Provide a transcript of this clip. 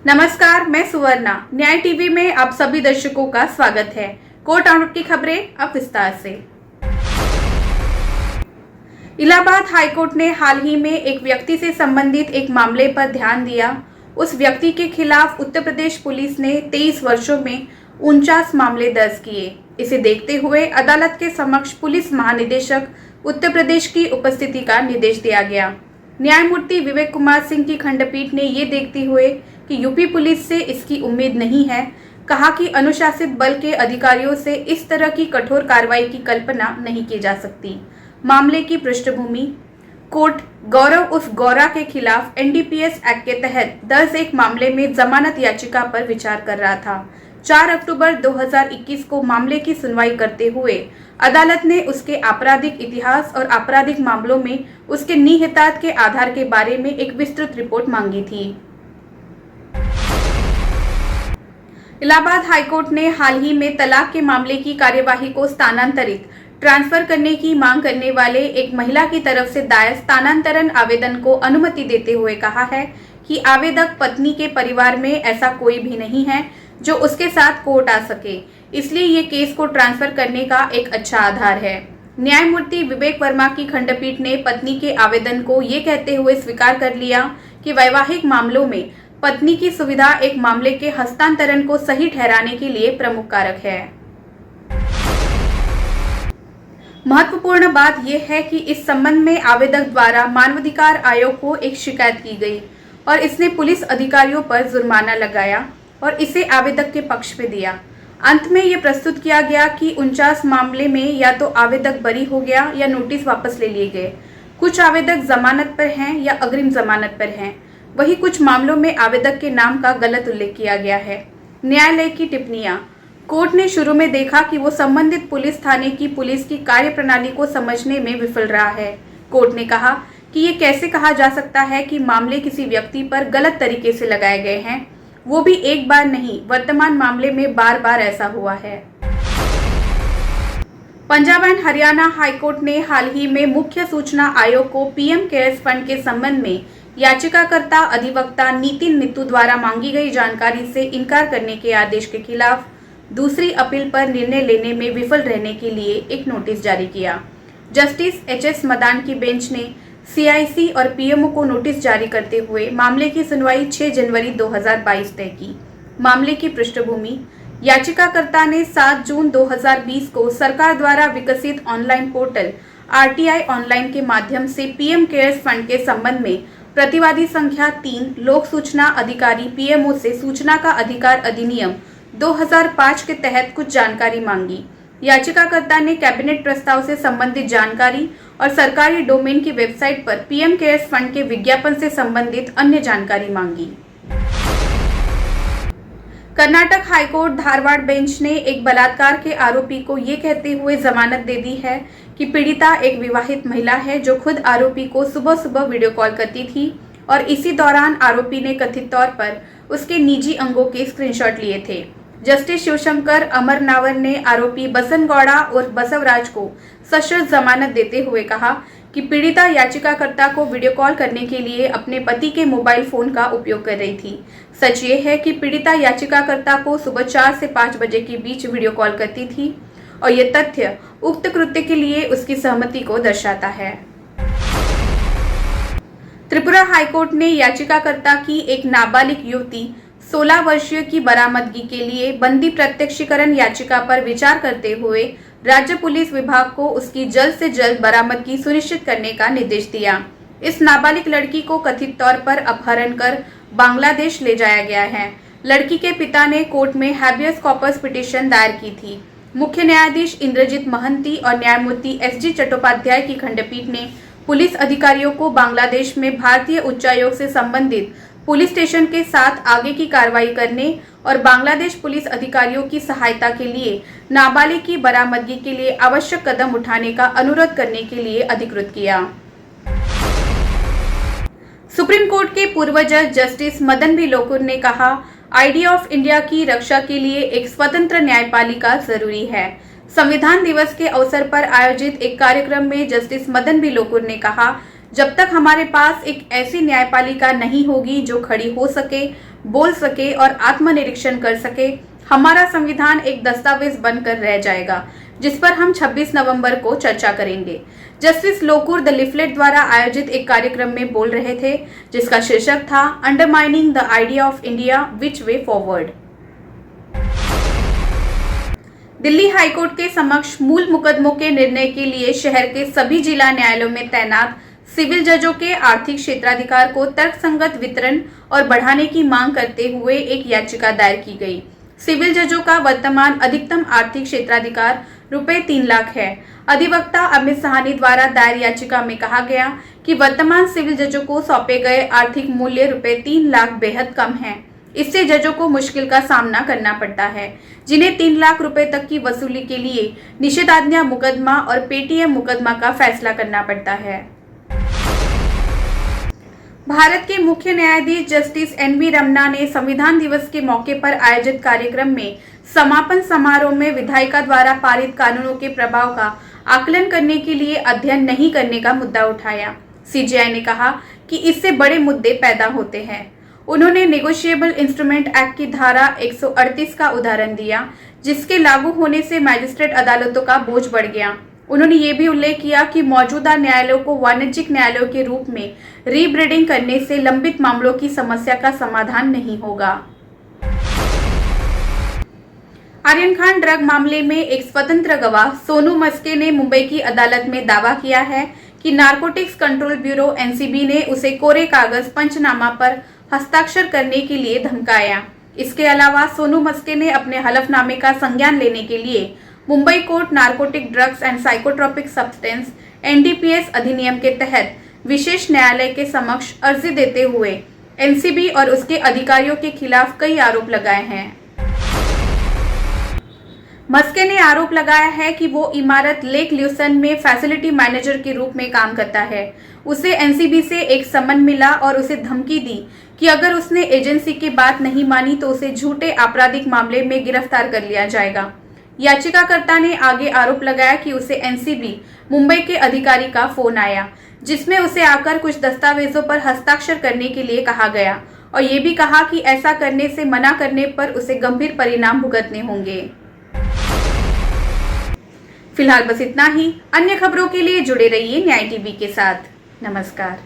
नमस्कार, मैं सुवर्णा। न्याय टीवी में आप सभी दर्शकों का स्वागत है। कोर्ट आउट की खबरें अब विस्तार से। इलाहाबाद हाईकोर्ट ने हाल ही में एक व्यक्ति से संबंधित एक मामले पर ध्यान दिया। उस व्यक्ति के खिलाफ उत्तर प्रदेश पुलिस ने 23 वर्षों में 49 मामले दर्ज किए। इसे देखते हुए अदालत के समक्ष पुलिस महानिदेशक उत्तर प्रदेश की उपस्थिति का निर्देश दिया गया। न्यायमूर्ति विवेक कुमार सिंह की खंडपीठ ने ये देखते हुए कि यूपी पुलिस से इसकी उम्मीद नहीं है, कहा कि अनुशासित बल के अधिकारियों से इस तरह की कठोर कार्रवाई की कल्पना नहीं की जा सकती। मामले की पृष्ठभूमि: कोर्ट गौरव उर्फ गौरा के खिलाफ एनडीपीएस एक्ट के तहत दर्ज एक मामले में जमानत याचिका पर विचार कर रहा था। 4 अक्टूबर 2021 को मामले की सुनवाई करते हुए अदालत ने उसके आपराधिक इतिहास और आपराधिक मामलों में उसके निहितार्थ के आधार के बारे में एक विस्तृत रिपोर्ट मांगी थी। इलाहाबाद हाईकोर्ट ने हाल ही में तलाक के मामले की कार्यवाही को स्थानांतरित ट्रांसफर करने की मांग करने वाले एक महिला की तरफ से दायर स्थानांतरण आवेदन को अनुमति देते हुए कहा है कि आवेदक पत्नी के परिवार में ऐसा कोई भी नहीं है जो उसके साथ कोर्ट आ सके, इसलिए ये केस को ट्रांसफर करने का एक अच्छा आधार है। न्यायमूर्ति विवेक वर्मा की खंडपीठ ने पत्नी के आवेदन को ये कहते हुए स्वीकार कर लिया कि वैवाहिक मामलों में पत्नी की सुविधा एक मामले के हस्तांतरण को सही ठहराने के लिए प्रमुख कारक है। महत्वपूर्ण बात यह है कि इस संबंध में आवेदक द्वारा मानवाधिकार आयोग को एक शिकायत की गई और इसने पुलिस अधिकारियों पर जुर्माना लगाया और इसे आवेदक के पक्ष में दिया। अंत में यह प्रस्तुत किया गया कि 49 मामले में या तो आवेदक बरी हो गया या नोटिस वापस ले लिए गए। कुछ आवेदक जमानत पर हैं या अग्रिम जमानत पर हैं। वहीं कुछ मामलों में आवेदक के नाम का गलत उल्लेख किया गया है। न्यायालय की टिप्पणियां: कोर्ट ने शुरू में देखा कि वो संबंधित पुलिस थाने की पुलिस की कार्यप्रणाली को समझने में विफल रहा है। कोर्ट ने कहा कि ये कैसे कहा जा सकता है कि मामले किसी व्यक्ति पर गलत तरीके से लगाए गए हैं, वो भी एक बार नहीं, वर्तमान मामले में बार बार ऐसा हुआ है। पंजाब एंड हरियाणा हाईकोर्ट ने हाल ही में मुख्य सूचना आयोग को पीएम केयर्स फंड के संबंध में याचिकाकर्ता अधिवक्ता नितिन मित्तू द्वारा मांगी गई जानकारी से इनकार करने के आदेश के खिलाफ दूसरी अपील पर निर्णय लेने में विफल रहने के लिए एक नोटिस जारी किया। जस्टिस एचएस मदान की बेंच ने सीआईसी और पीएमओ को नोटिस जारी करते हुए मामले की सुनवाई 6 जनवरी 2022 तय की। मामले की पृष्ठभूमि: याचिकाकर्ता ने 7 जून 2020 को सरकार द्वारा विकसित ऑनलाइन पोर्टल आरटीआई ऑनलाइन के माध्यम से पीएम केयर्स फंड के संबंध में प्रतिवादी संख्या 3 लोक सूचना अधिकारी पीएमओ से सूचना का अधिकार अधिनियम 2005 के तहत कुछ जानकारी मांगी। याचिकाकर्ता ने कैबिनेट प्रस्ताव से संबंधित जानकारी और सरकारी डोमेन की वेबसाइट पर पीएम केयर्स फंड के विज्ञापन से संबंधित अन्य जानकारी मांगी। कर्नाटक हाईकोर्ट धारवाड़ बेंच ने एक बलात्कार के आरोपी को ये कहते हुए जमानत दे दी है कि पीड़िता एक विवाहित महिला है जो खुद आरोपी को सुबह सुबह वीडियो कॉल करती थी और इसी दौरान आरोपी ने कथित तौर पर उसके निजी अंगों के स्क्रीनशॉट लिए थे। जस्टिस शिवशंकर अमरनावर ने आरोपी बसनगौड़ा और बसवराज को सशर्त जमानत देते हुए कहा कि पीड़िता याचिकाकर्ता को वीडियो कॉल करने के लिए अपने पति के मोबाइल फोन का उपयोग कर रही थी। सच ये है कि पीड़िता याचिकाकर्ता को सुबह 4 से 5 बजे के बीच वीडियो कॉल करती थी और ये तथ्य उक्त कृत्य के लिए उसकी सहमति को दर्शाता है। त्रिपुरा हाईकोर्ट ने याचिकाकर्ता की एक नाबालिग युवती 16 वर्षीय की बरामदगी के लिए बंदी प्रत्यक्षीकरण याचिका पर विचार करते हुए राज्य पुलिस विभाग को उसकी जल्द से जल्द बरामदगी सुनिश्चित करने का निर्देश दिया। इस नाबालिग लड़की को कथित तौर पर अपहरण कर बांग्लादेश ले जाया गया है। लड़की के पिता ने कोर्ट में हैबियस कॉर्पस पिटीशन दायर की थी। मुख्य न्यायाधीश इंद्रजीत महंती और न्यायमूर्ति एसजी चट्टोपाध्याय की खंडपीठ ने पुलिस अधिकारियों को बांग्लादेश में भारतीय उच्चायोग से संबंधित पुलिस स्टेशन के साथ आगे की कार्रवाई करने और बांग्लादेश पुलिस अधिकारियों की सहायता के लिए नाबालिग की बरामदगी के लिए आवश्यक कदम उठाने का अनुरोध करने के लिए अधिकृत किया। सुप्रीम कोर्ट के पूर्व जज जस्टिस मदन बी लोकुर ने कहा, आइडिया ऑफ इंडिया की रक्षा के लिए एक स्वतंत्र न्यायपालिका जरूरी है। संविधान दिवस के अवसर पर आयोजित एक कार्यक्रम में जस्टिस मदन बी लोकुर ने कहा, जब तक हमारे पास एक ऐसी न्यायपालिका नहीं होगी जो खड़ी हो सके, बोल सके और आत्मनिरीक्षण कर सके, हमारा संविधान एक दस्तावेज बनकर रह जाएगा, जिस पर हम 26 नवंबर को चर्चा करेंगे। जस्टिस लोकुर द लिफलेट द्वारा आयोजित एक कार्यक्रम में बोल रहे थे, जिसका शीर्षक था undermining the idea of India, which way forward. Delhi high court के समक्ष मूल मुकदमों के निर्णय के लिए शहर के सभी जिला न्यायालयों में तैनात सिविल जजों के आर्थिक क्षेत्राधिकार को तर्कसंगत वितरण और बढ़ाने की मांग करते हुए एक याचिका दायर की गई। सिविल जजों का वर्तमान अधिकतम आर्थिक क्षेत्राधिकार ₹3 लाख है। अधिवक्ता अमित साहनी द्वारा दायर याचिका में कहा गया कि वर्तमान सिविल जजों को सौंपे गए आर्थिक मूल्य ₹3 लाख बेहद कम है। इससे जजों को मुश्किल का सामना करना पड़ता है, जिन्हें 3 लाख रुपए तक की वसूली के लिए निषेधाज्ञा मुकदमा और पेटीएम मुकदमा का फैसला करना पड़ता है। भारत के मुख्य न्यायाधीश जस्टिस NV रमन्ना ने संविधान दिवस के मौके पर आयोजित कार्यक्रम में समापन समारोह में विधायिका द्वारा पारित कानूनों के प्रभाव का आकलन करने के लिए अध्ययन नहीं करने का मुद्दा उठाया। CJI ने कहा कि इससे बड़े मुद्दे पैदा होते हैं। उन्होंने नेगोशिएबल इंस्ट्रूमेंट एक्ट की धारा 138 का उदाहरण दिया, जिसके लागू होने से मैजिस्ट्रेट अदालतों का बोझ बढ़ गया। उन्होंने ये भी उल्लेख किया कि मौजूदा न्यायालयों को वाणिज्यिक न्यायालयों के रूप में रीब्रीडिंग करने से लंबित मामलों की समस्या का समाधान नहीं होगा। आर्यन खान ड्रग मामले में एक स्वतंत्र गवाह सोनू मस्के ने मुंबई की अदालत में दावा किया है कि नारकोटिक्स कंट्रोल ब्यूरो NCB ने उसे कोरे कागज पंचनामा पर हस्ताक्षर करने के लिए धमकाया। इसके अलावा सोनू मस्के ने अपने हलफनामे का संज्ञान लेने के लिए Mumbai court narcotic drugs and psychotropic substance NDPS अधिनियम के तहत विशेष न्यायालय के समक्ष अर्जी देते हुए NCB और उसके अधिकारियों के खिलाफ कई आरोप लगाए हैं। मस्के ने आरोप लगाया है कि वो इमारत लेक ल्यूसन में फैसिलिटी मैनेजर के रूप में काम करता है। उसे NCB से एक समन मिला और उसे धमकी दी कि अगर उसने एजेंसी की बात नहीं मानी तो उसे झूठे आपराधिक मामले में गिरफ्तार कर लिया जाएगा। याचिकाकर्ता ने आगे आरोप लगाया कि उसे NCB मुंबई के अधिकारी का फोन आया, जिसमें उसे आकर कुछ दस्तावेजों पर हस्ताक्षर करने के लिए कहा गया और ये भी कहा कि ऐसा करने से मना करने पर उसे गंभीर परिणाम भुगतने होंगे। फिलहाल बस इतना ही। अन्य खबरों के लिए जुड़े रहिए न्याय टीवी के साथ। नमस्कार।